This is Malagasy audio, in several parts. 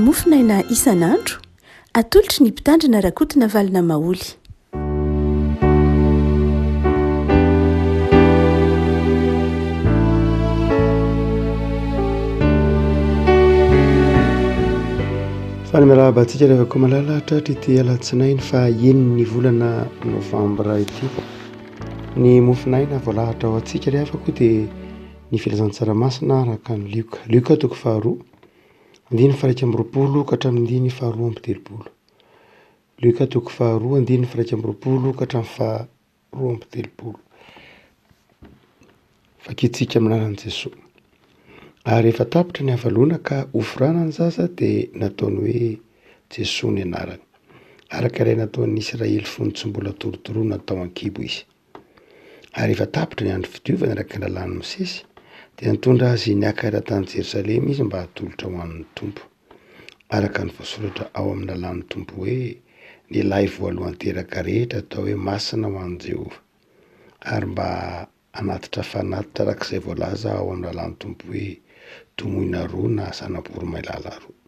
mofinaina isan'andro atolotry ny mpitandrina rakotina valina maoly. fa ny miarahabantsika rehefa koa malalahatra ity alatsinainy fa eniny volana novambra ity ny mofinaina voalahatra ao antsika rehefa koa dia ny filazantsaramasina araka ny lioka toko faharoa andiny faraika amroapolo ka hatramin'ny faharoa ambitelopolo lioka toko faharoa andiny faraika amroapolo ka hatramin'ny faharoa ambitelopolo fakitsika aminaran'i Jesosy. Ary efa tapitra ny havalona ka ofrana ny zaza dia nataony hoe Jesosy ny anarany araka ilay nataon'ny Israely fony tsy mbola torotoroana natao an-kibo izy. Ary efa tapitra ny andro fidiovana araka ny lalàn'ny Mosesy dia nitondra azy niakatra tany Jerosalema izy mba hatolotra ho an'ny Tompo araka ny voasoratra ao amin'ny lalàn'ny Tompo hoe ny lahy voalohany teraka rehetra atao hoe masina ho an'i Jehova ary mba anatitra fanatitra arak'izay voalaza ao amin'ny lalàn'ny Tompo hoe tomoina roa na sanam-poromailala roa.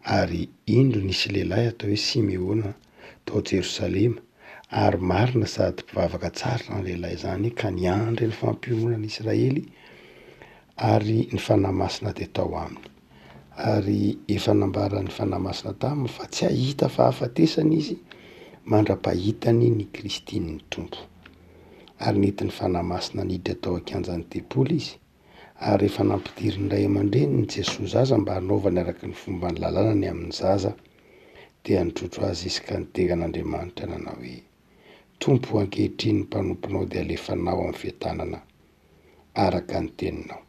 Ary indro nisy lehilahy atao hoe Simeona tao Jerosalema ary marina sady mpivavaka tsara ny lehilahy izany ka niandry ny fampionoana ny Israely ary ny fanahy masina dia tao aminy. Ary efa nambara ny fanahy masina taminy fa tsy hahita fahafatesana izy mandra-pahitany ny Kristiny ny Tompo. Ary nety ny fanahy masina niditra tao an-kianjan'ny tempoly izy ary efa nampidiry ny ray aman-dreny ny Jesosy zaza mba hanaovany araka ny fomba ny lalànany amin'ny zaza dia nitrotro azy izy ka nitegan'Andriamanitra nanao hoe Tompo ankehitriny ny mpanomponao dia alefanao amin'ny fiatanana araka ny teninao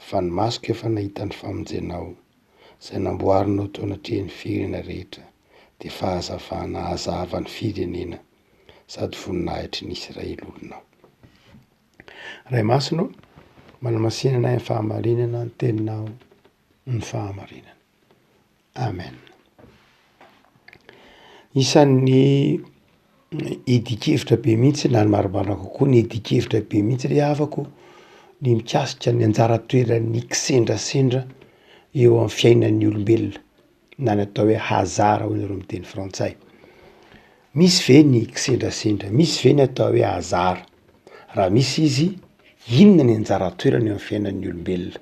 fa ny masoko efa nahita ny famonjenao izay namboarinao tao anatrehany firenena rehetra dia fahazavana hazava ny firenena sady voninahitry ny Israely olonao. Ray masino manamasinana ny fahamarinana ny teninao ny fahamarinana. Amen. Isan'ny idikevitra be mihitsy na ny maromaro kokoa ny idikevitra be mihitsy ry havako ny mikasika ny anjara toeran'ny kisendrasendra eo amin'ny fiainan'ny olombelona na ny atao hoe hazara hoy ireo miteny frantsay. Misy ve ny kisendrasendra, misy ve ny atao hoe hazara? Raha misy izy, inona ny anjara toerany eo amin'ny fiainan'ny olombelona?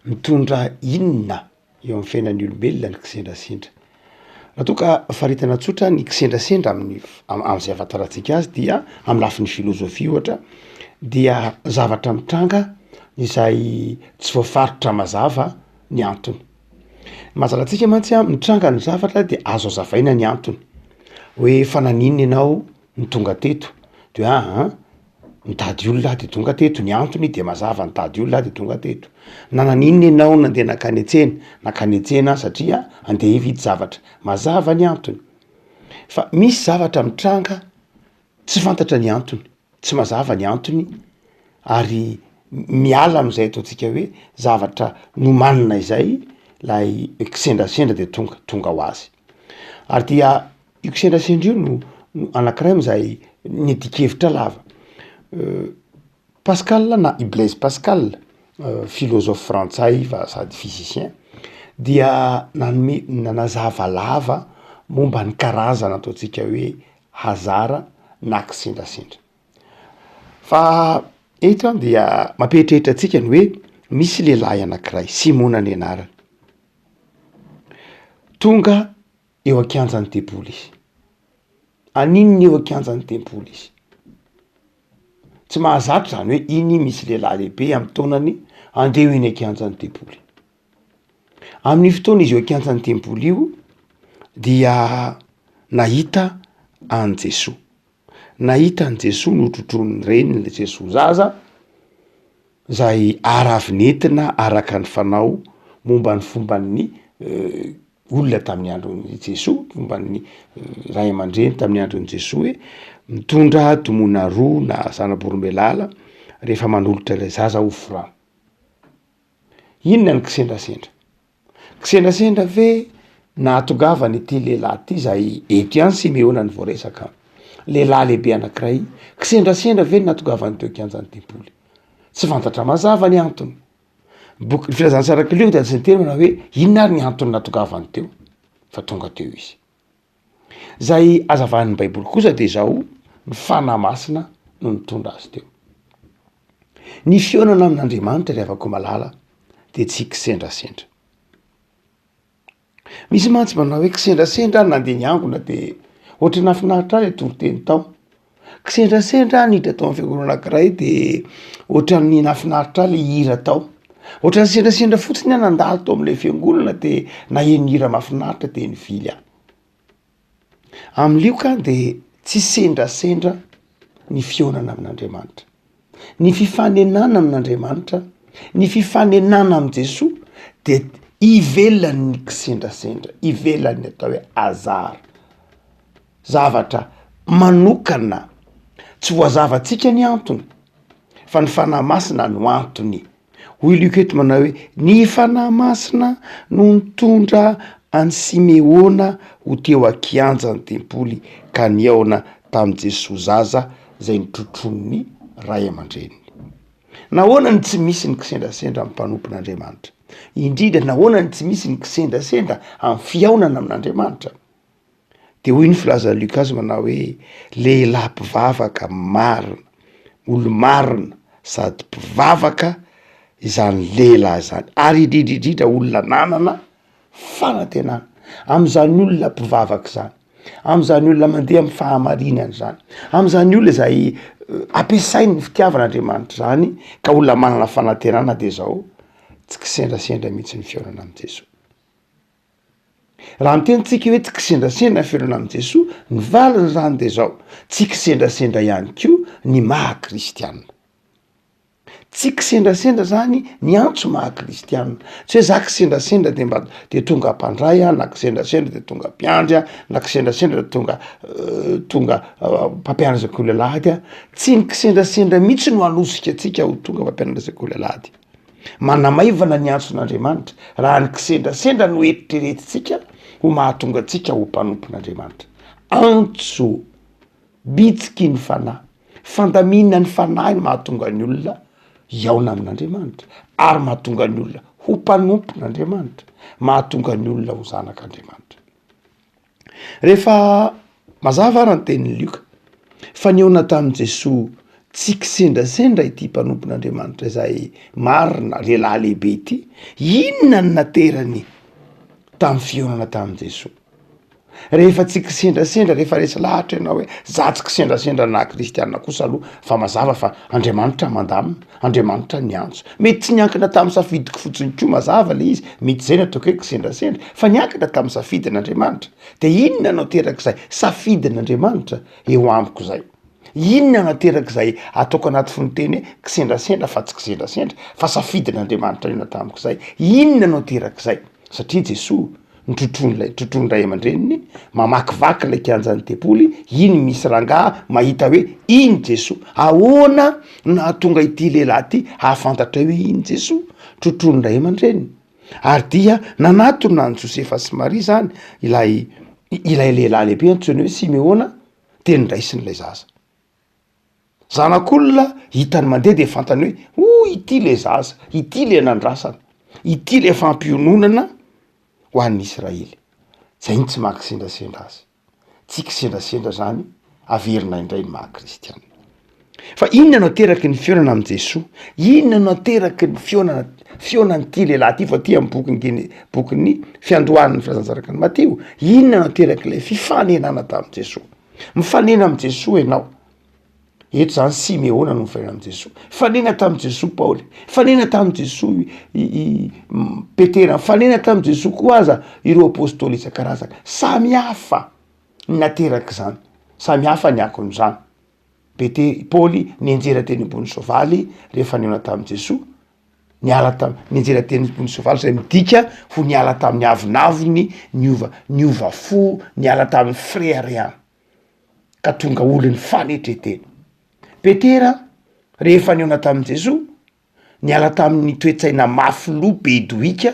Mitondra inona eo amin'ny fiainan'ny olombelona ny kisendrasendra? Raha toa ka faritana tsotra ny kisendrasendra amin'izay ahafantarantsika azy dia amin'ny lafin'ny filozofia ohatra dia zavatra mitranga izay tsy voafaritra mazava ny antony. Mahazalantsika mantsy mitranga ny zavatra dia azo hazavaina ny antony. Hoe fananinina ianao ny tonga teto dia nitady olona dia tonga teto, ny antony dia mazava nitady olona dia tonga teto. Nananinina ianao nandeha nakany an-tsena satria andeha hividy zavatra, mazava ny antony. Fa misy zavatra mitranga tsy fantatra ny antony, tsy mazava ny antony ary miala amin'izay ataontsika hoe zavatra nomanina izay lay kisendrasendra dia tonga ho azy. Ary dia io kisendrasendra io no anankiray amin'izay ny dikevitra lava. Pascal na Blaise Pascal, philosophe frantsay fa sady physicien, dia nanazava lava momba ny karazana ataontsika hoe hazara na kisendrasendra. Fa eto dia mampieritreritra antsika ny hoe misy lehilahy anankiray Simona ny anarany. Tonga eo an-kianjan'ny tempoly izy. Aninony eo an-kianjan'ny tempoly izy? Tsy mahazatra zany hoe iny misy lehilahy lehibe amin'ny taonany andeha eny an-kianjan'ny tempoly. Amin'ny fotoana izy eo an-kianjan'ny tempoly io dia nahita an Jesosy. Nahita an Jesosy notrotron'ny reniny le Jesosy zaza izay aravinentina araka ny fanao momba ny fomban'ny olona tamin'ny andron'ny Jesosy, fomban'ny ray aman-dreny tamin'ny andron'ny Jesosy hoe mitondra tomoina roa na zanam-poromailala rehefa manolotra ilay zaza ofrana. Inona ny kisendrasendra? Kisendrasendra ve nahatongavany ity lehilahy ity izay eto ihany Simeona ny voaresaka lehilahy lehibe anankiray, kisendrasendra ve nahatongavany teo an-kianjan'ny tempoly? Tsy fantatra mazava ny antony. boky filazana sarak'ilio de sy teny manao hoe inona ary ny antony natongavany teo fa tonga teo izy. Zay azavan'ny baiboly kosa de zao ny fanahy masina no nitondra azy teo. Ny fionana amin'Andriamanitra ry havako malala de tsy kisendrasendra. Misy mantsy manao hoe kisendrasendra nandeha niangona de ohatry nafinahitra azy toriteny tao. Kisendrasendra nidra tao amin'ny fiangonana anankiray de ohatran'ny nafinahitra le hira tao. Ohatran'ny sendrasendra fotsiny a nandalo tao amin'ilay fiangonana de naheno hira mafinahitra de nivily ahy. Amin'io ka de tsy sendrasendra ny fionana amin'Andriamanitra. Ny fifanenana amin'Andriamanitra, ny fifanenana amin' Jesosy de ivelan'ny kisendrasendra, ivelan'ny atao hoe azara. Zavatra manokana, tsy voazavatsika ny antony, fa ny fanahy masina no antony. Hoy Luka eto manao hoe ny fanahy masina no nitondra any Simeona ho teo akianjany tempoly ka niaona tamin'i Jesosy zaza zay nitrotrony ray aman-dreniny. Nahoana ny tsy misy ny kisendrasendra amin'ny mpanompon'Andriamanitra? Indrindra nahoana ny tsy misy ny kisendrasendra amin'ny fiaonana amin'Andriamanitra? De hoy ny filaza Luka azy manao hoe lehilahy mpivavaka marina, olo marina sady mpivavaka izany lehilahy zany, ary indrindrindrindra olona nanana fanantenana. Am'izany olona mpivavaka zany, am'izany olona mandeha amin'ny fahamarinany zany, am'izany olona zay ampiasainy ny fitiavan'Andriamanitra zany ka olona manana fanantenana de zao tsy kisendrasendra mihitsy ny fionana amin' Jesosy. Raha mitenitsika hoe tsy kisendrasendra ny fionana amin' Jesosy, ny valiny zany de zao tsy kisendrasendra ihany ko ny maha-kristianina. Tsy kisendrasendra zany ny antso maha-kristianina. Tsy hoe za kisendrasendra de mba de tonga mpandray a, na kisendrasendra de tonga mpiandry a, na kisendrasendra de tonga mpampianatra sekoly alahady a. Tsy ny kisendrasendra mihitsy no anosika atsika ho tonga mpampianatra sekoly alahady. Manamaivana ny antson'Andriamanitra raha ny kisendrasendra no eritreretitsika ho mahatonga atsika ho mpanompon'Andriamanitra. Antso bitsiky ny fanahy, fandamina ny fanahy ny mahatonga ny olona iaona amin'Andriamanitra, ary mahatonga ny olona ho mpanompon'Andriamanitra, mahatonga ny olona ho zanak'Andriamanitra. Rehefa mazava ary ny tenin'ny Luka fa niaona tamin'i Jesosy tsy kisendrasendra ity mpanompon'Andriamanitra izay marina lehilahy lehibe ity, inona ny naterany tamin'ny fionana tamin'i Jesosy? Rehefa tsy kisendrasendra, rehefa resy lahatra ianao hoe za tsy kisendrasendra na kristianina kosa aloha, fa mazava fa Andriamanitra mandamina, Andriamanitra ny antso. Mety tsy niankina tamin'ny safidiko fotsiny koa mazava le izy, mety zay nataoko hoe kisendrasendra, fa niankina tamin'ny safidin'Andriamanitra. De inona no aterak'izay safidin'Andriamanitra eo amiko zay? Inona no aterak'izay ataoko anaty fonoteny hoe kisendrasendra fa tsy kisendrasendra, fa safidin'Andriamanitra io natamiko zay? Inona no aterak'izay? Satria Jesosy nitrotrony ray aman-dreniny, mamakivaky ilay kianjany tempoly, iny misy rangaha mahita hoe iny Jesosy. Ahoana nahatonga ity lehilahy ity hahafantatra hoe iny Jesosy? Trotrony ray aman-dreniny. Ary dia nanatona ny Josefa sy Maria zany ilay lehilahy lehibe antsoiny hoe Simeona de niraisin'ilay zaza. Zanak'olona hitany mandeha de fantany hoe ity le zaza, ity le nandrasana, ity le fampiononana ho an'ny Israely. Zay ny tsy maha-kisendrasendra azy. Tsy kisendrasendra zany averina indray ny maha-kristianina. Fa inona no ateraky ny fionana amin' Jesosy? Inona no ateraky ny fionan'ity lehilahy ty fa ty amin'ny bokin'ny fiandohan'ny filazantsaraka ny Mateo? Inona no ateraky ilay fifanenana tamin'i Jesosy? Mifanena amin' Jesosy ianao. Eto zany Simeona no mifanena amin' Jesosy. Fanena tamin'i Jesosy Paoly, fanena tamin'i Jesosy Petera, fanena tamin'i Jesosy koa aza ireo apôstôly isan-karazany. Samy hafa ny nateraky zany, samy hafa ny akon'izany. Paoly nianjera teny ambony soavaly rehefa niaona tamin'i Jesosy, nianjera teny ambony soavaly zay midika ho niala tamin'ny avinaviny, niova fo, niala tamin'ny freariana ka tonga olo ny fanetreteny. Petera rehefa niaona tamin'i Jesosy, niala tamin'ny toetsaina mafy lo be dohika,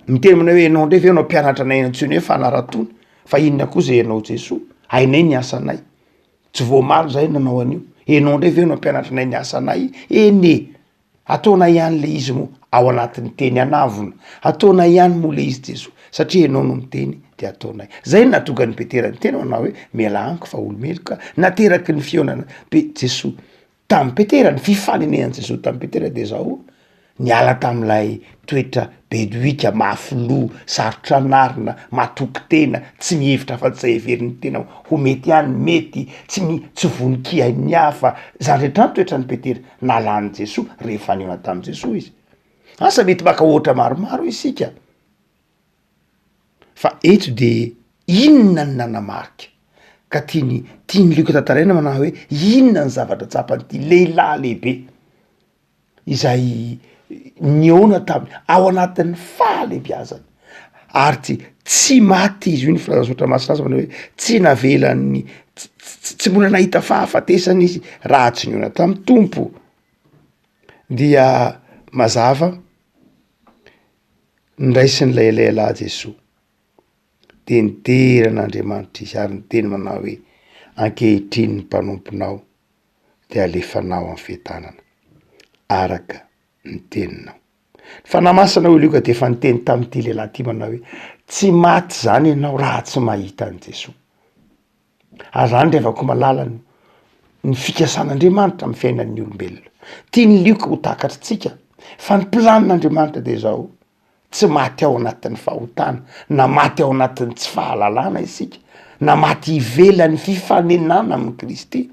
miteny manao hoe ianao ndray ve ianao mpianatra anay antsoiny hoe fanaratona, fa inona koa zay ianao Jesosy? Hainay ny asanay. Tsy voamalo zay nanao an'io. Ianao ndray ve ianao mpianatra anay ny asanay? Ene, ataona ihany le izy mo ao anatin'ny teny anavona, ataona ihany moa le izy Jesoa satria ianao no miteny de ataonay. Zay no natonga ny Petera ny tena manao hoe miala aniko fa olomeloka nateraky ny fionana Jesoa tamin'ny Petera, ny fifanenehan'i Jesoa tamin'ny Petera de zao niala tam'ilay toetra bedoika, mafilo, sarotra narina, matoky tena, tsy mihevitra fa tsy everiny tena ho mety ihany mety, tsy voninkihain'ny hafa, zany rehetra ny toetra ny Petera nalany Jesoa rehefa niona tamin'i Jesoa izy. Asa mety maka ohatra maromaro isika. Fa eto de inona ny nanamarika ka tiany Luka tantaraina manao hoe inona ny zavatra tsapan'ity lehilahy lehibe izay niona ao anatin'ny fahalebiazany ary tsy maty izy io ny filazasotra masinazy manao hoe tsy navelan'ny tsy mbola nahita fahafatesana izy raha tsy niona tamin'ny tompo. Dia mazava niraisin'ilay lehilahy Jesoa de niteran'Andriamanitra izy ary niteny manao hoe ankehitriny ny mpanomponao de alefanao amin'ny fiadanana araka ny teninao. Fanamasina ho Luka de efa niteny tamin'ity lehilahy ty manao hoe tsy maty zany ianao raha tsy mahita an' Jesoa. Ary zany revako malala ny fikasan'Andriamanitra amin'ny fiainan'ny olombelona. Tiany Luka ho takatritsika fa ny planin'Andriamanitra de zao tsy maty ao anatin'ny fahotana, na maty ao anatin'ny tsy fahalalana isika, na maty ivelan'ny fifanenana amin'ny Kristy,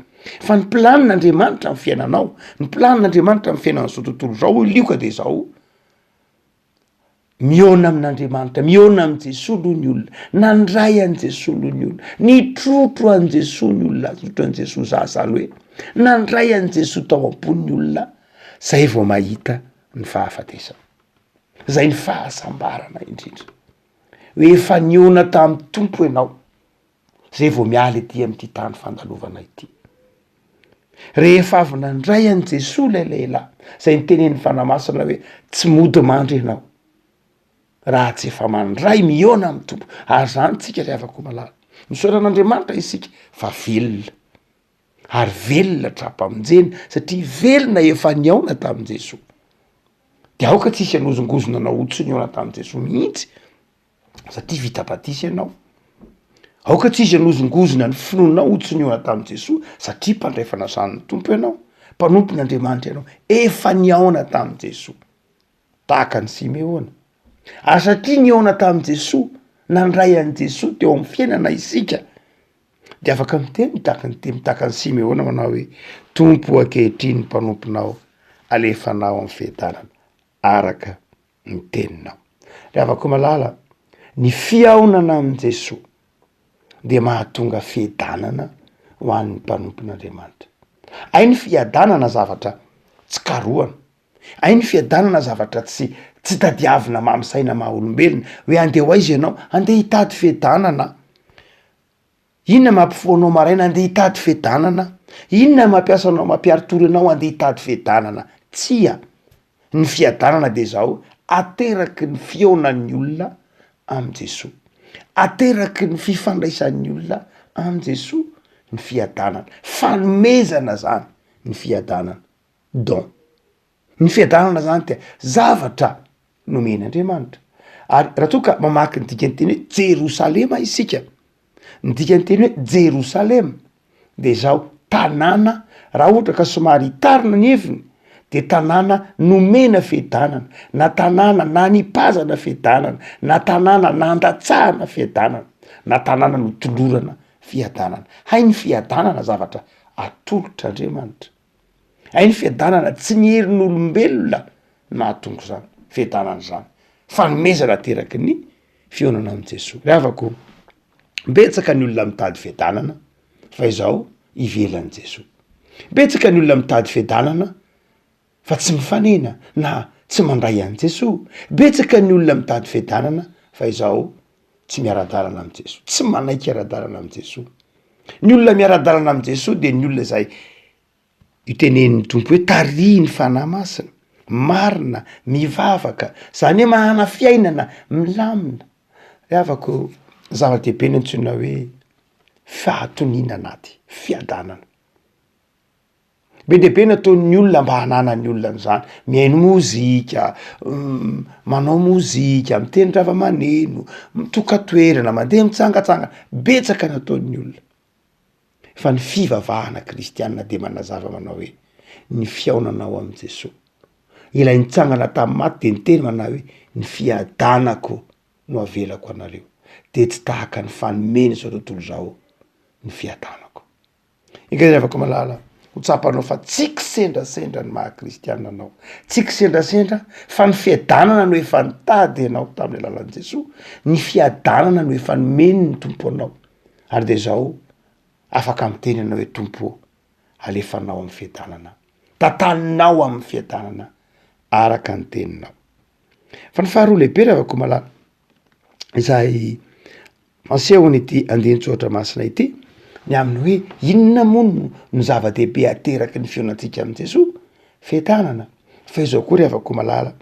fa ny planin'Andriamanitra amin'ny fiainanao, ny planin'Andriamanitra amin'ny fiainana zao tontolo zao Luka de zao miona amin'Andriamanitra, miona amin' Jesoa aloha ny olona, nandray an' Jesoa aloha ny olona, nitrotro an' Jesoa ny olona, trotro an' Jesoa zazany hoe nandray an' Jesoa tao ambony olona, zay vao mahita ny fahafatesana. Zay ny fahasambarana indrindra hoe efa niona tamin'ny tompo ianao, zay vao miala ety amin'ity tany fandalovana ity. Rehefa avy nandray an' Jesoa lay lehilahy, zay nitenen'ny fanamasina hoe tsy mody mandry ianao raha tsy efa mandray miona amin'ny tompo. Ary zany tsika ry afaka malala misoran'Andriamanitra isika fa velona ary velona trapa-monjena satria velona efa niaona tamin'i Jesoa. De aoka tsisy anozongozona nao tsy niona tamin'i Jesoa mihitsy satria vita-batisa ianao. Aoka tsisy anozongozona ny finoanao tsy niona tamin'i Jesoa satria mpandray fanasan'ny tompo ianao, mpanompon'Andriamanitra ianao, efa niaona tamin'i Jesoa tahaka ny Simeona. Ary satria niaona tamin'i Jesoa, nandray an' Jesoa teo amin'ny fiainana isika de afaka miteny tahaka ny Simeona manao hoe tompo ankehitriny ny mpanomponao alefanao amin'ny fiadanana araka ny teninao. Rehavako malala ny fiaonana amin' Jesoa de mahatonga fiadanana ho an'ny mpanompon'Andriamanitra. Ay ny fiadanana zavatra tsy karohana, ay ny fiadanana zavatra tsy tadiavina mamsaina maha olombelona hoe andeha ho aiza ianao andeha hitady fiadanana. Inona mampifoanao maraina andeha hitady fiadanana, inona mampiasa anao mampiaritory anao andeha hitady fiadanana. Tsia ny fiadanana de zao ateraky ny fionan'ny olona amin' Jesoa, ateraky ny fifandraisan'ny olona amin' Jesoa ny fiadanana, fanomezana zany ny fiadanana don. Ny fiadanana zany de zavatra nomen'Andriamanitra. Ary raha toa ka mamaky ny dikany teny hoe Jerosalema isika, ny dikany teny hoe Jerosalema de zao tanàna, raha ohatra ka somary hitarina ny heviny de tanàna nomena fiadanana, na tanàna nanipazana fiadanana, na tanàna nandatsahana fiadanana, na tanàna notolorana fiadanana. Hay ny fiadanana zavatra atolotr'Andriamanitra, hay ny fiadanana tsy ny herin'olombelona mahatongo zany fiadanana zany, fanomezana teraky ny fionana amin' Jesoa. Rehavako betsaka ny olona mitady fiadanana fa izao ivelan'i Jesoa, betsaka ny olona mitady fiadanana fa tsy mifanena na tsy mandray an' Jesoa, betsaka ny olona mitady fiadanana fa izao tsy miara-dalana amin' Jesoa, tsy manaiky ara-dalana amin' Jesoa. Ny olona miara-dalana amin' Jesoa de ny olona zay itenen'ny tompo hoe tarihy ny fanahy masina, marina, mivavaka, zany hoe mahana fiainana milamina. Rehavako zava-dehibe ny antsoina hoe fahatonina anaty fiadanana. be dehibe nataon'ny olona mba hananany olona n'zany, mihaino mozika, manao mozika, miteny rava-maneno, mitokatoerana, mandeha mitsangatsangana, betsaka nataon'ny olona. Fa ny fivavahana kristianina de manazava manao hoe ny fiaonanao am' Jesosy. Ilay nitsangana tamin'ny maty de niteny manao hoe ny fiadanako no avelako anareo, de tsy tahaka ny fanomeny zao tontolo zao ny fiadanako. Ikaavako malala ho tsapanao fa tsy kisendrasendra ny maha-kristianina anao, tsy kisendrasendra fa ny fiadanana no efa nitady anao tamin'ny alalan'i Jesosy, ny fiadanana no efa nomeny ny tompo anao. Ary de zao afaka miteny anao hoe tompo, alefanao amin'ny fiadanana, tantaninao amin'ny fiadanana araka ny teninao. Fa ny faharoa lehibe ravako malala izay masehony ity andin-tsotra masina ity, ny aminy hoe inona mono no zava-dehibe ateraky ny fionatsika amin' Jesosy? Fiadanana. Fa izao koa ry havako malala,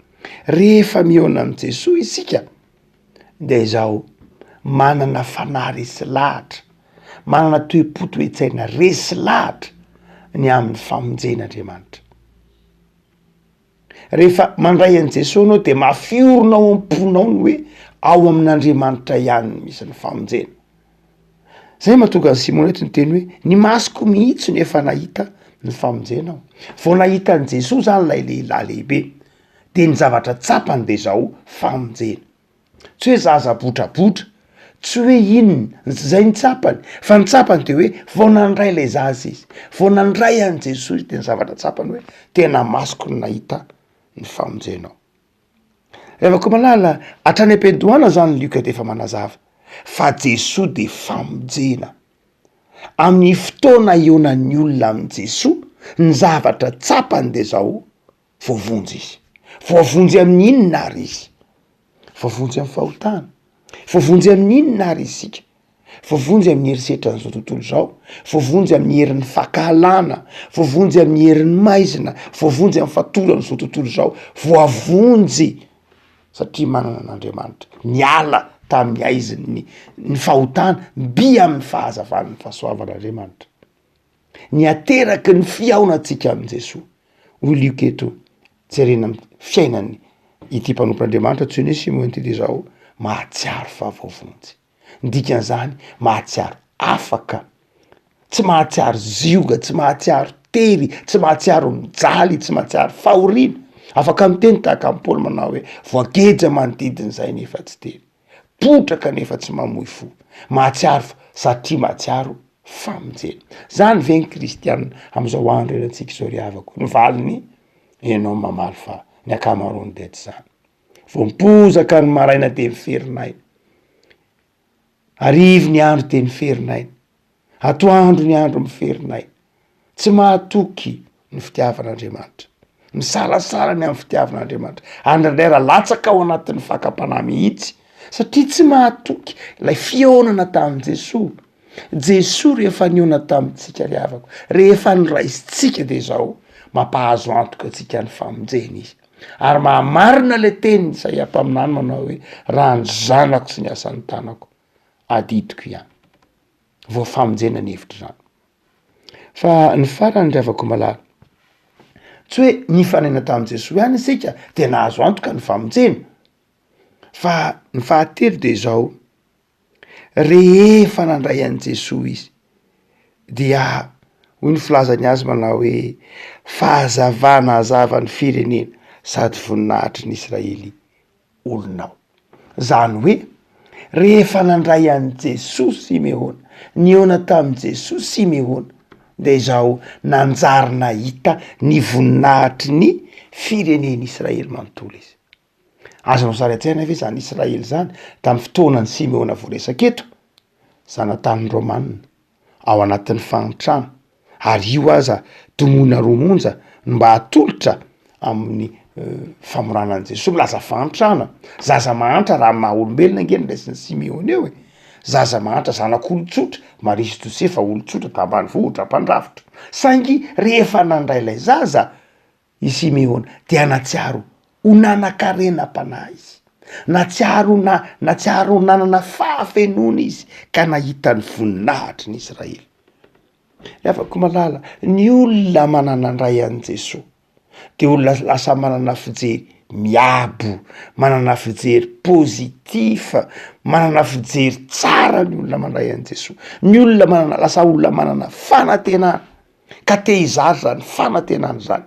rehefa mihaona amin' Jesosy isika de izao manana fanahy resy lahatra, manana toe-po toe-tsaina resy lahatra ny amin'ny famonjen'Andriamanitra. Rehefa mandray an' Jesosy anao de mafioronao am-ponao ny hoe ao amin'Andriamanitra ihany misy ny famonjena. Zay mahatonga ny Simona eto ny teny hoe ny masoko mihitsy ny efa nahita ny famonjenao. Vao nahita an' Jesosy zany lay lehilahy lehibe de ny zavatra tsapany de zao famonjena. Tsy hoe zaza botrabotra, tsy hoe inona zay ny tsapany, fa ny tsapany de hoe vao nandray lay zaza izy, vao nandray an' Jesosy de ny zavatra tsapany hoe tena masoko ny nahita ny famonjenao. Revako malala hatrany am-piandohana zany Luka de efa manazava fa Jesosy de famonjena. Amin'ny fotoana ionan'ny olona amin' Jesosy, ny zavatra tsapany de zao voavonjy izy. Voavonjy amin'ny inona ary izy? Voavonjy amin'ny fahotana, voavonjy amin'ny inona ary isika? Voavonjy amin'ny herisetra n'izao tontolo zao, voavonjy amin'ny herin'ny fahakalana, voavonjy amin'ny herin'ny maizina, voavonjy amin'ny fatoran'izao tontolo zao, voavonjy satria manana an'Andriamanitra, miala tamin'ny aiziny ny fahotana mby amin'ny fahazavan'ny fahasoavan'Andriamanitra. Ny ateraky ny fiaonantsika amin' Jesosy. Hoy Luka eto, jerena amin'ny fiainany ity mpanompon'Andriamanitra tsy hoe Simona ity de zao mahatsiaro fa voavonjy. Dikan'izany mahatsiaro afaka, tsy mahatsiaro zioga, tsy mahatsiaro tery, tsy mahatsiaro mijaly, tsy mahatsiaro fahoriana. Afaka miteny tahaka amin'ny Paoly manao hoe voageja manodidin'izay nefa tsy tery, potraka nefa tsy mamoy fo, mahatsiaro satria mahatsiaro famonjena. Zany ve ny kristianina am'izao andro erantsika izao ry havako, ny valiny ianao mamaly fa ny akamaroany de tsy zany. Vao mipozaka ny maraina de miferinay, arivo ny andro de miferinay, atoandro ny andro miferinay, tsy mahatoky ny fitiavan'Andriamanitra, misalasala ny amin'ny fitiavan'Andriamanitra, andraindray latsaka ao anatin'ny fakam-panahy mihitsy satria tsy mahatoky lay fiaonana tamin'i Jesosy. Jesosy rehefa niona tamintsika ry havako, rehefa niraisitsika de zao mampahazo antoka atsika ny famonjena izy. Ary mahamarina le teny Isaia mpaminany manao hoe raha ny zanako sy ny asan'ny tanako adidiko ihany. Vao famonjena ny hevitra zany. Fa ny farany ry havako malala, tsy hoe nifanaina tamin'i Jesosy ihany isika de nahazo antoka ny famonjena. Fa ny fahatelo de zao, rehefa nandray an' Jesosy izy dia hoy ny filazany azy manao hoe fahazavana hazava ny firenena sady voninahitry ny Israely olonao. Zany hoe rehefa nandray an' Jesosy Simeona, niona tamin'i Jesosy Simeona de izao nanjary nahita ny voninahitry ny fireneny Israely manontolo izy. Azonao sary an-tsaina ve zany Israely zany tamin'ny fotoanan'ny Simeona voaresaka eto, zanatany Romanina ao anatin'ny fagnitrana, ary io aza domona romonja mba hatolotra amin'ny famoranan' Jesosy, milaza fagnitrana, zaza mahantra raha maha olombelona angeny raisin'ny Simeona eo e, zaza mahantra zanak'olon-tsotra, Marisy Josefa olon-tsotra tambany vohitra mpandrafitra, saingy rehefa nandray lay zaza i Simeona dia natsiaro ho nanan-karenam-panahy izy, natsiaro nanana fahafenona izy ka nahita ny voninahitry ny Israely. Afaka malala ny olona manana ndray an' Jesosy de olona lasa manana fijery miabo, manana fijery pozitif, manana fijery tsara ny olona mandray an' Jesosy. Ny olona manana lasa olona manana fanantenana ka te hizary zany fanantenana zany.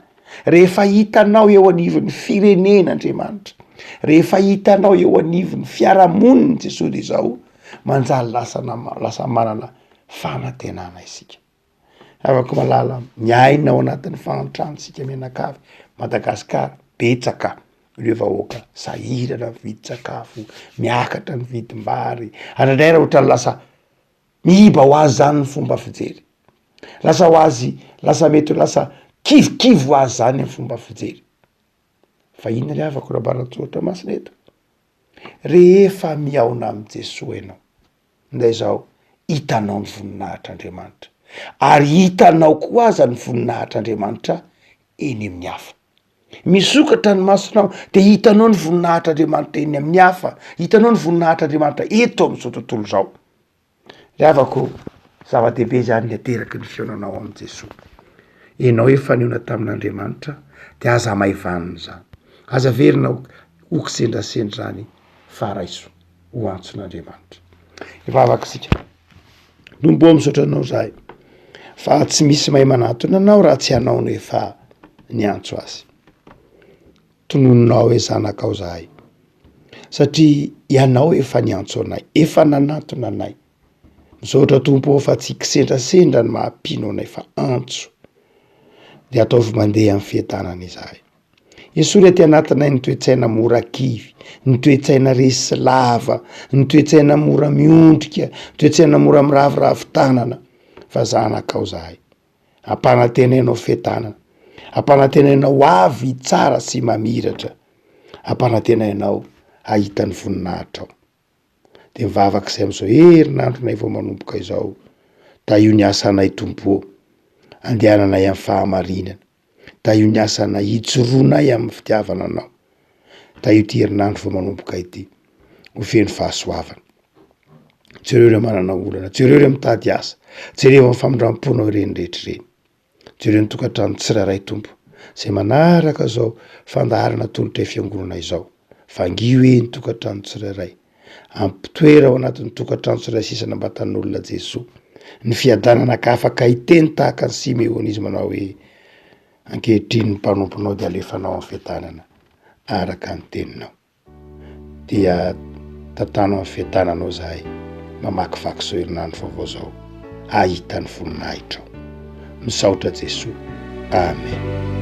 Rehefa hitanao eo anivon'ny firenen'Andriamanitra, rehefa hitanao eo anivon'ny fiarahamoniny Jesosy de zao manjary lasa manana fanantenana isika. Afaka malala miaina ao anatin'ny fagnatranotsika menakavy Madagasikara betsaka ireo vahoaka sahirana mividy-tsakafo, miakatra ny vidim-bary, andraindray raha ohatra lasa mihiba ho azy zany ny fomba fijery, lasa ho azy lasa mety ho lasa kivokivo ho azy zany ny fomba fijery. Fa inona le avako raha baratsoatra masina eto? Rehefa miaona am' Jesosy ianao, nday zao hitanao ny voninahitr'Andriamanitra, ary hitanao koa aza ny voninahitr'Andriamanitra eny amin'ny hafa. Misokatra ny masonao de hitanao ny voninahitr'Andriamanitra eny amin'ny hafa, hitanao ny voninahitr'Andriamanitra eto am'izao tontolo zao. Le avako zava-dehibe zany ny ateraky ny fiainanao am' Jesosy. Enao efa niona tamin'Andriamanitra de aza maivanina zany, aza averinao oky sendrasendra zany fa raiso ho antson'Andriamanitra. Efa afaka sika nombo misaotra anao zahay fa tsy misy mahay manatona anao raha tsy hanao no efa niantso azy. Tonononao hoe zanakao zahay satria ianao efa niantso anay, efa nanatona anay. Misaotra Tompo fa tsy kisendrasendra ny mahampino anay fa antso de ataovy mandeha amin'ny fiadanana izahay. Esory aty anatinay ny toe-tsaina mora kivy, ny toe-tsaina resy lava, ny toe-tsaina mora miondrika, toe-tsaina mora miravoravo tanana, fa zanakao zahay. Ampanantenainao fiadanana, ampanantenainao avy tsara sy mamiratra, ampanantenainao ahita ny voninahitrao. De mivavaka izay am'izao herinandronay vao manomboka izao, da io ny asanay Tompo, andehananay amin'ny fahamarinana, da io ny asanay hijoroanay amin'ny fitiavana anao, da io ty herinandro vao manomboka ity ho feno fahasoavana. Jereo ireo manana olana, jereo ireo mitady asa, jereo amin'ny famindram-ponao ireny rehetra ireny, jereo ny tokantrano tsirairay Tompo, zay manaraka zao fandaharana tolotra fiangonana izao, vangio ny tokantrano tsirairay, ampitoera ao anatin'ny tokantrano tsirairay sisa nambatan'olona Jesosy, ny fiadanana ka afaka hiteny tahaka ny Simeonisy manao hoe ankehitriny ny mpanomponao de alefanao amin'ny fiadanana araka ny teninao. Dia tantanao amin'ny fiadananao zahay mamakivaky zao herinandro vaovao zao, ahita ny voninahitrao. Misaotra Jesosy. Amen.